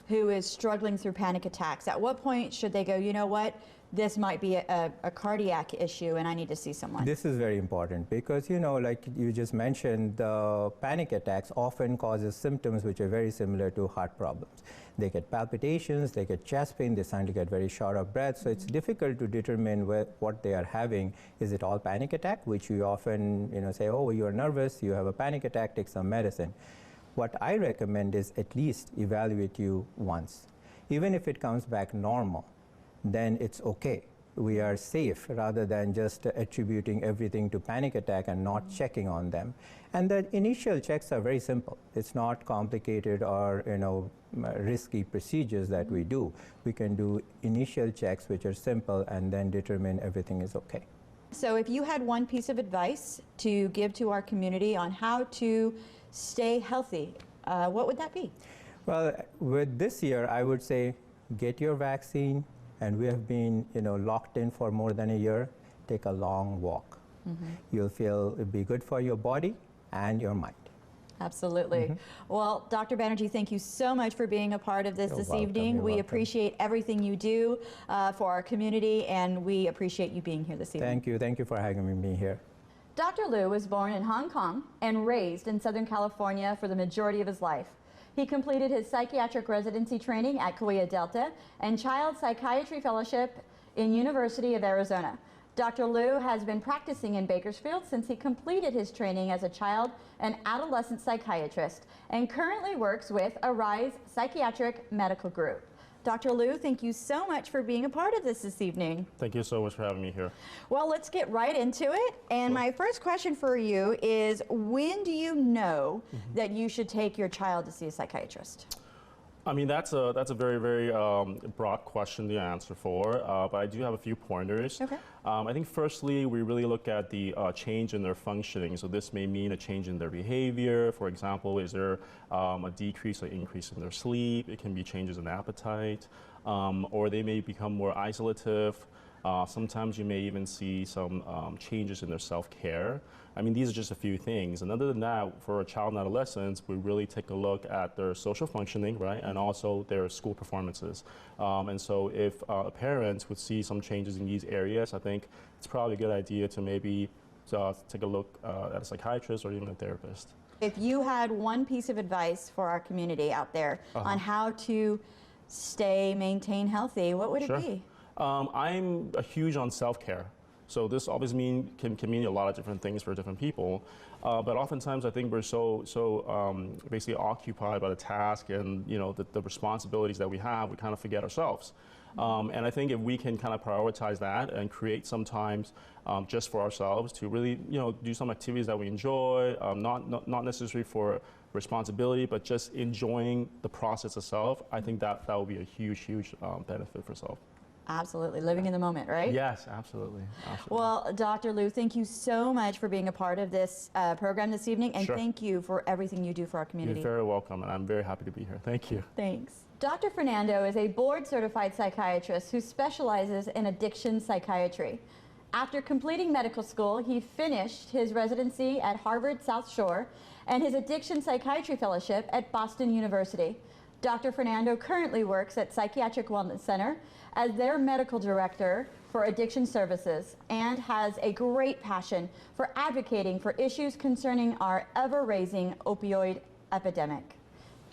who is struggling through panic attacks, at what point should they go, you know what, this might be a cardiac issue and I need to see someone? This is very important because, you know, like you just mentioned, the panic attacks often causes symptoms which are very similar to heart problems. They get palpitations, they get chest pain, they suddenly get very short of breath. So it's difficult to determine what they are having. Is it all panic attack, which we often, you know, say, oh, you're nervous, you have a panic attack, take some medicine. What I recommend is at least evaluate you once. Even if it comes back normal, then it's okay. We are safe rather than just attributing everything to panic attack and not checking on them. And the initial checks are very simple. It's not complicated or, you know, risky procedures that we do. We can do initial checks which are simple and then determine everything is okay. So if you had one piece of advice to give to our community on how to stay healthy, what would that be? Well, with this year, I would say get your vaccine, and we have been, you know, locked in for more than a year. Take a long walk. You'll feel it'll be good for your body and your mind. Absolutely. Well, Dr. Banerjee, thank you so much for being a part of this evening. We appreciate everything you do for our community, and we appreciate you being here this evening. Thank you. Thank you for having me here. Dr. Liu was born in Hong Kong and raised in Southern California for the majority of his life. He completed his psychiatric residency training at Kaweah Delta and child psychiatry fellowship in University of Arizona. Dr. Liu has been practicing in Bakersfield since he completed his training as a child and adolescent psychiatrist and currently works with Arise Psychiatric Medical Group. Dr. Liu, thank you so much for being a part of this evening. Thank you so much for having me here. Well, let's get right into it. And my first question for you is, when do you know that you should take your child to see a psychiatrist? I mean, that's a very, very broad question to answer for, but I do have a few pointers. Okay. I think firstly, we really look at the change in their functioning. So this may mean a change in their behavior. For example, is there a decrease or increase in their sleep? It can be changes in appetite, or they may become more isolative. Sometimes you may even see some changes in their self-care. I mean, these are just a few things. And other than that, for a child and adolescents, we really take a look at their social functioning, right, and also their school performances. And so if parents would see some changes in these areas, I think it's probably a good idea to maybe take a look at a psychiatrist or even a therapist. If you had one piece of advice for our community out there on how to maintain healthy, what would it be? I'm huge on self-care. So this obviously can mean a lot of different things for different people. But oftentimes I think we're so basically occupied by the task and the responsibilities that we have, we kind of forget ourselves. And I think if we can kind of prioritize that and create some times just for ourselves to really do some activities that we enjoy, not necessarily for responsibility, but just enjoying the process itself, I think that will be a huge benefit for self. Absolutely, living in the moment, right? Yes, absolutely. Well, Dr. Liu, thank you so much for being a part of this program this evening, and Sure. thank you for everything you do for our community. You're very welcome, and I'm very happy to be here. Thank you. Thanks. Dr. Fernando is a board-certified psychiatrist who specializes in addiction psychiatry. After completing medical school, he finished his residency at Harvard South Shore and his addiction psychiatry fellowship at Boston University. Dr. Fernando currently works at Psychiatric Wellness Center as their medical director for addiction services and has a great passion for advocating for issues concerning our ever-raising opioid epidemic.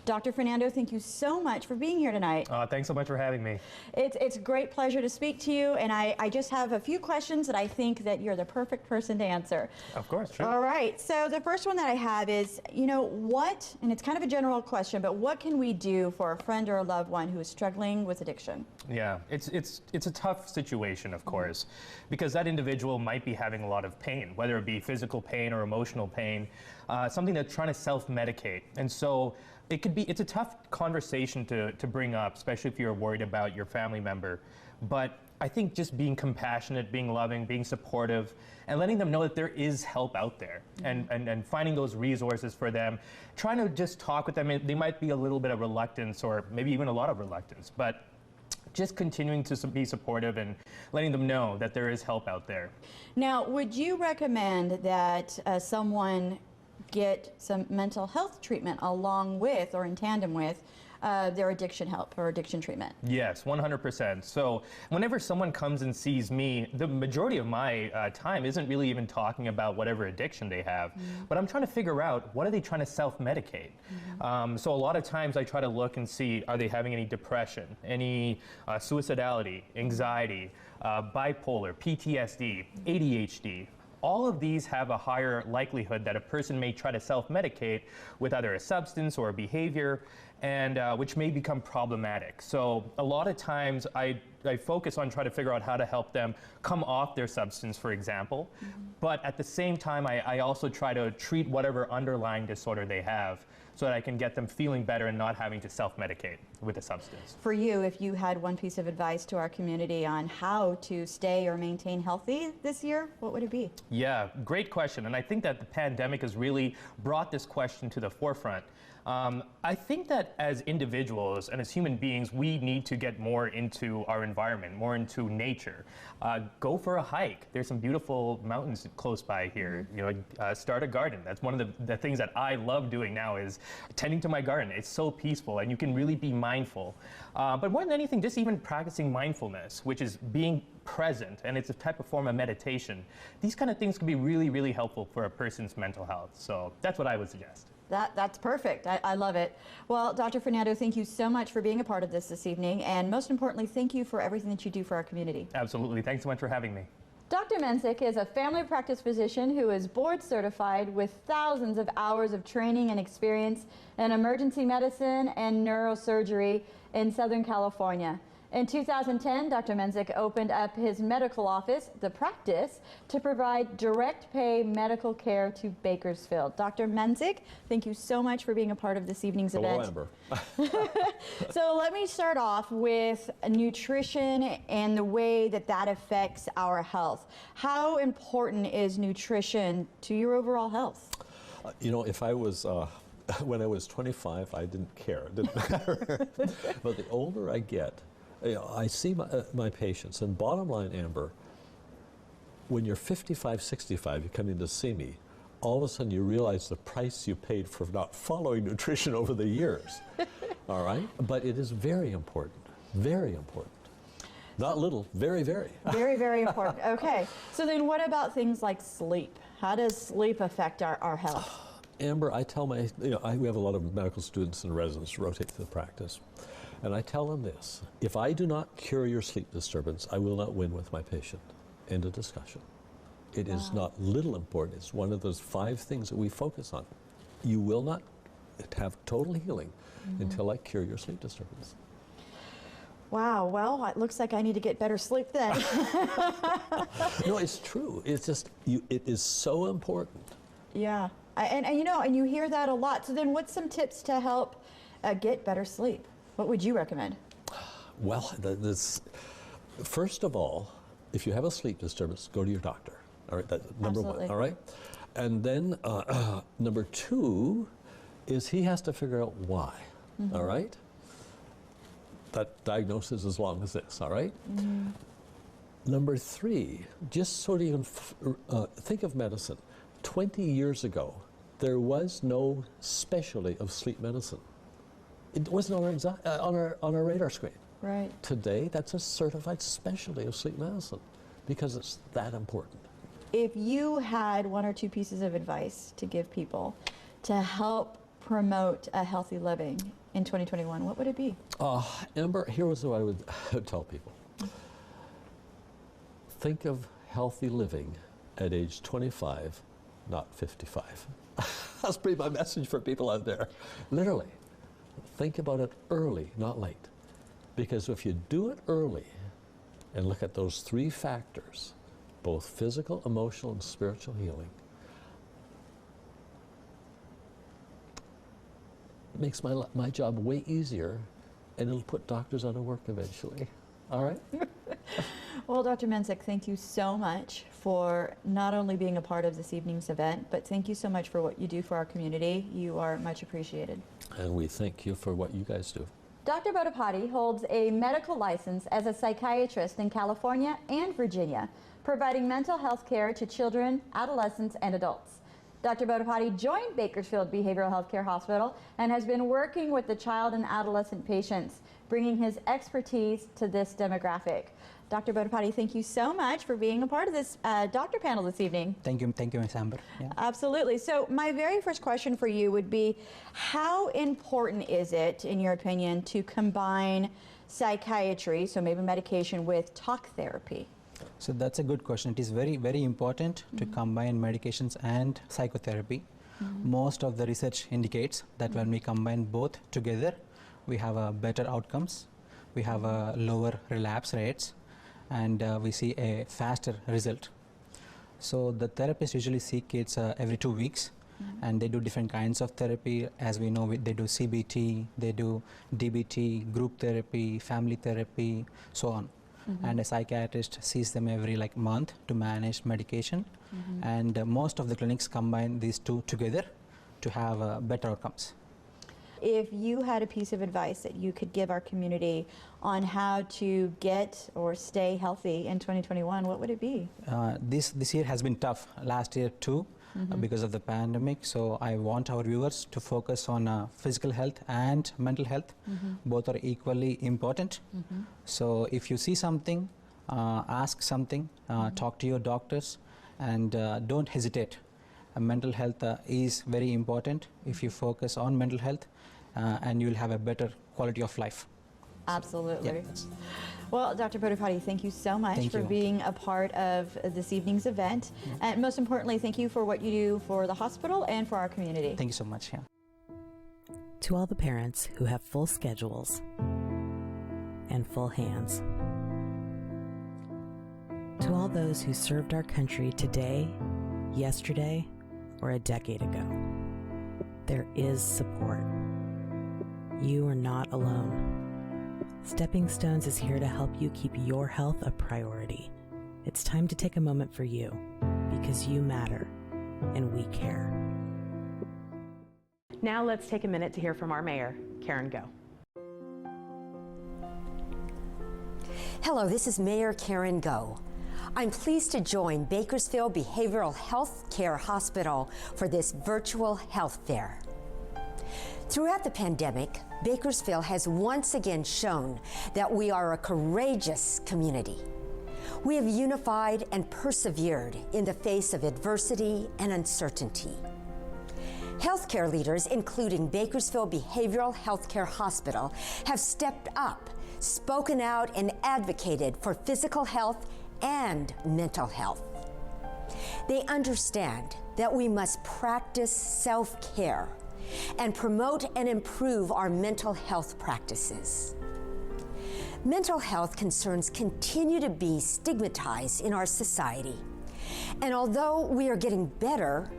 Dr. Fernando, thank you so much for being here tonight. Thanks so much for having me. It's a great pleasure to speak to you, and I just have a few questions that I think that you're the perfect person to answer. Of course, sure. All right, so the first one that I have is, what, and it's kind of a general question, but what can we do for a friend or a loved one who is struggling with addiction? Yeah, it's a tough situation, of course, because that individual might be having a lot of pain, whether it be physical pain or emotional pain, something that's trying to self-medicate. And so it's a tough conversation to bring up, especially if you're worried about your family member. But I think just being compassionate, being loving, being supportive, and letting them know that there is help out there, and finding those resources for them, trying to just talk with them. They might be a little bit of reluctance, or maybe even a lot of reluctance, but just continuing to be supportive and letting them know that there is help out there. Now, would you recommend that someone get some mental health treatment along with or in tandem with their addiction help or addiction treatment? Yes, 100%. So whenever someone comes and sees me, the majority of my time isn't really even talking about whatever addiction they have, but I'm trying to figure out, what are they trying to self-medicate? So a lot of times I try to look and see, are they having any depression, any suicidality, anxiety, bipolar, PTSD, ADHD. All of these have a higher likelihood that a person may try to self-medicate with either a substance or a behavior, and which may become problematic. So a lot of times I focus on trying to figure out how to help them come off their substance, for example, but at the same time I also try to treat whatever underlying disorder they have, so that I can get them feeling better and not having to self-medicate with a substance. For you, if you had one piece of advice to our community on how to stay or maintain healthy this year, what would it be? Yeah, great question. And I think that the pandemic has really brought this question to the forefront. I think that as individuals and as human beings, we need to get more into our environment, more into nature. Go for a hike. There's some beautiful mountains close by here. Start a garden. That's one of the things that I love doing now, is tending to my garden. It's so peaceful, and you can really be mindful. But more than anything, just even practicing mindfulness, which is being present, and it's a type of form of meditation. These kind of things can be really, really helpful for a person's mental health. So that's what I would suggest. That's perfect. I love it. Well, Dr. Fernando, thank you so much for being a part of this evening, and most importantly, thank you for everything that you do for our community. Absolutely. Thanks so much for having me. Dr. Menzik is a family practice physician who is board certified with thousands of hours of training and experience in emergency medicine and neurosurgery in Southern California. In 2010, Dr. Menzik opened up his medical office, The Practice, to provide direct pay medical care to Bakersfield. Dr. Menzik, thank you so much for being a part of this evening's event. Amber. So let me start off with nutrition and the way that that affects our health. How important is nutrition to your overall health? You know, if I was, when I was 25, I didn't care. It didn't matter. But the older I get, you know, I see my patients, and bottom line, Amber, when you're 55, 65, you come in to see me, all of a sudden you realize the price you paid for not following nutrition over the years. All right? But it is very important, very important. Not little, very, very. Very, very important. Okay. So then what about things like sleep? How does sleep affect our health? Amber, I tell we have a lot of medical students and residents rotate to the practice. And I tell them this: if I do not cure your sleep disturbance, I will not win with my patient. End of discussion. It is not little important. It's one of those 5 things that we focus on. You will not have total healing until I cure your sleep disturbance. Wow, well, it looks like I need to get better sleep then. No, it's true. It's just, it is so important. Yeah, and you hear that a lot. So then what's some tips to help get better sleep? What would you recommend? Well, first of all, if you have a sleep disturbance, go to your doctor. All right, that's number Absolutely. 1. All right, and then number 2 is he has to figure out why. All right, that diagnosis is as long as this. All right. Number 3, just so you can think of medicine. 20 years ago, there was no specialty of sleep medicine. It wasn't on our radar screen. Right. Today, that's a certified specialty of sleep medicine because it's that important. If you had 1 or 2 pieces of advice to give people to help promote a healthy living in 2021, what would it be? Amber, here was what I would tell people. Think of healthy living at age 25, not 55. That's pretty my message for people out there. Literally. Think about it early, not late. Because if you do it early and look at those 3 factors, both physical, emotional, and spiritual healing, it makes my job way easier, and it'll put doctors out of work eventually. All right? Well, Dr. Menzik, thank you so much for not only being a part of this evening's event, but thank you so much for what you do for our community. You are much appreciated. And we thank you for what you guys do. Dr. Bodapati holds a medical license as a psychiatrist in California and Virginia, providing mental health care to children, adolescents, and adults. Dr. Bodapati joined Bakersfield Behavioral Healthcare Hospital and has been working with the child and adolescent patients, bringing his expertise to this demographic. Dr. Bodapati, thank you so much for being a part of this doctor panel this evening. Thank you, Ms. Amber. Yeah. Absolutely. So my very first question for you would be, how important is it, in your opinion, to combine psychiatry, so maybe medication, with talk therapy? So that's a good question. It is very, very important to combine medications and psychotherapy. Most of the research indicates that when we combine both together, we have better outcomes, we have lower relapse rates, and we see a faster result. So the therapists usually see kids every 2 weeks, and they do different kinds of therapy. As we know, they do CBT, they do DBT, group therapy, family therapy, so on. And a psychiatrist sees them every month to manage medication. And most of the clinics combine these 2 together to have better outcomes. If you had a piece of advice that you could give our community on how to get or stay healthy in 2021, what would it be? This year has been tough. Last year too, because of the pandemic. So I want our viewers to focus on physical health and mental health. Both are equally important. So if you see something, ask something, talk to your doctors, and don't hesitate. Mental health is very important. If you focus on mental health, and you'll have a better quality of life. Absolutely. Yeah, well, Dr. Bodipati, thank you so much Thank for you. being a part of this evening's event. And most importantly, thank you for what you do for the hospital and for our community. Thank you so much. Yeah. To all the parents who have full schedules and full hands. To all those who served our country today, yesterday, or a decade ago, there is support. You are not alone. Stepping Stones is here to help you keep your health a priority. It's time to take a moment for you, because you matter, and we care. Now let's take a minute to hear from our mayor, Karen Goh. Hello, this is Mayor Karen Goh. I'm pleased to join Bakersfield Behavioral Health Care Hospital for this virtual health fair. Throughout the pandemic, Bakersfield has once again shown that we are a courageous community. We have unified and persevered in the face of adversity and uncertainty. Healthcare leaders, including Bakersfield Behavioral Healthcare Hospital, have stepped up, spoken out, and advocated for physical health and mental health. They understand that we must practice self-care and promote and improve our mental health practices. Mental health concerns continue to be stigmatized in our society, and although we are getting better,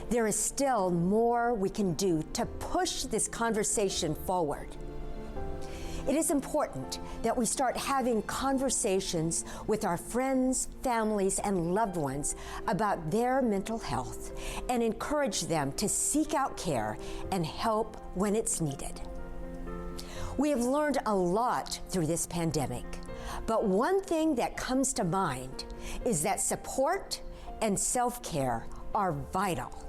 there is still more we can do to push this conversation forward. It is important that we start having conversations with our friends, families, and loved ones about their mental health and encourage them to seek out care and help when it's needed. We have learned a lot through this pandemic, but one thing that comes to mind is that support and self-care are vital.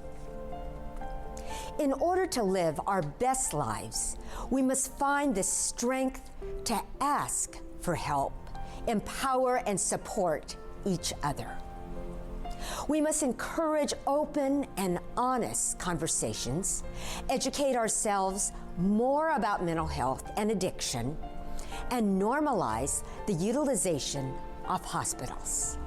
In order to live our best lives, we must find the strength to ask for help, empower and support each other. We must encourage open and honest conversations, educate ourselves more about mental health and addiction, and normalize the utilization of hospitals.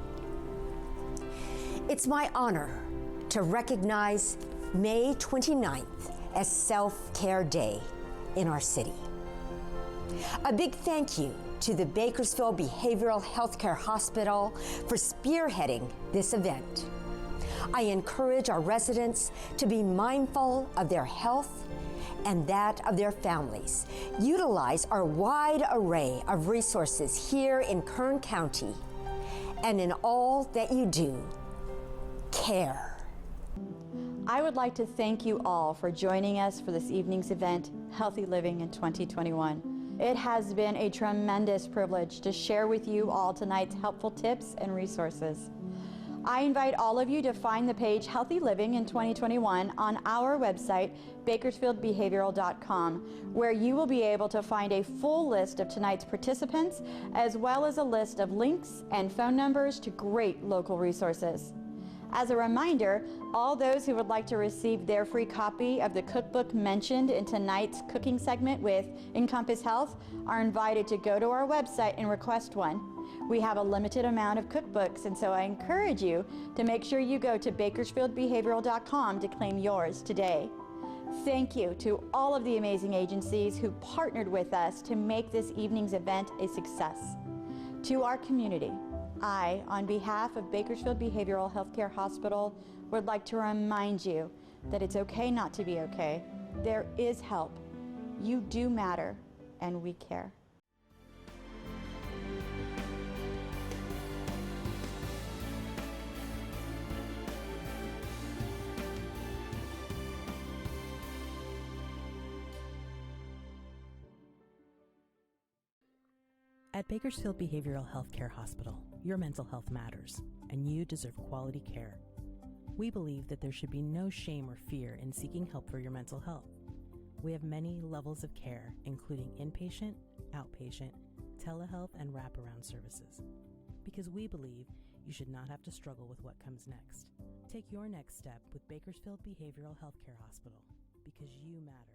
It's my honor to recognize May 29th as Self-Care Day in our city. A big thank you to the Bakersfield Behavioral Healthcare Hospital for spearheading this event. I encourage our residents to be mindful of their health and that of their families. Utilize our wide array of resources here in Kern County, and in all that you do, care. I would like to thank you all for joining us for this evening's event, Healthy Living in 2021. It has been a tremendous privilege to share with you all tonight's helpful tips and resources. I invite all of you to find the page Healthy Living in 2021 on our website, bakersfieldbehavioral.com, where you will be able to find a full list of tonight's participants, as well as a list of links and phone numbers to great local resources. As a reminder, all those who would like to receive their free copy of the cookbook mentioned in tonight's cooking segment with Encompass Health are invited to go to our website and request one. We have a limited amount of cookbooks, and so I encourage you to make sure you go to bakersfieldbehavioral.com to claim yours today. Thank you to all of the amazing agencies who partnered with us to make this evening's event a success. To our community, I, on behalf of Bakersfield Behavioral Healthcare Hospital, would like to remind you that it's okay not to be okay. There is help. You do matter, and we care. At Bakersfield Behavioral Healthcare Hospital, your mental health matters, and you deserve quality care. We believe that there should be no shame or fear in seeking help for your mental health. We have many levels of care, including inpatient, outpatient, telehealth, and wraparound services, because we believe you should not have to struggle with what comes next. Take your next step with Bakersfield Behavioral Healthcare Hospital, because you matter.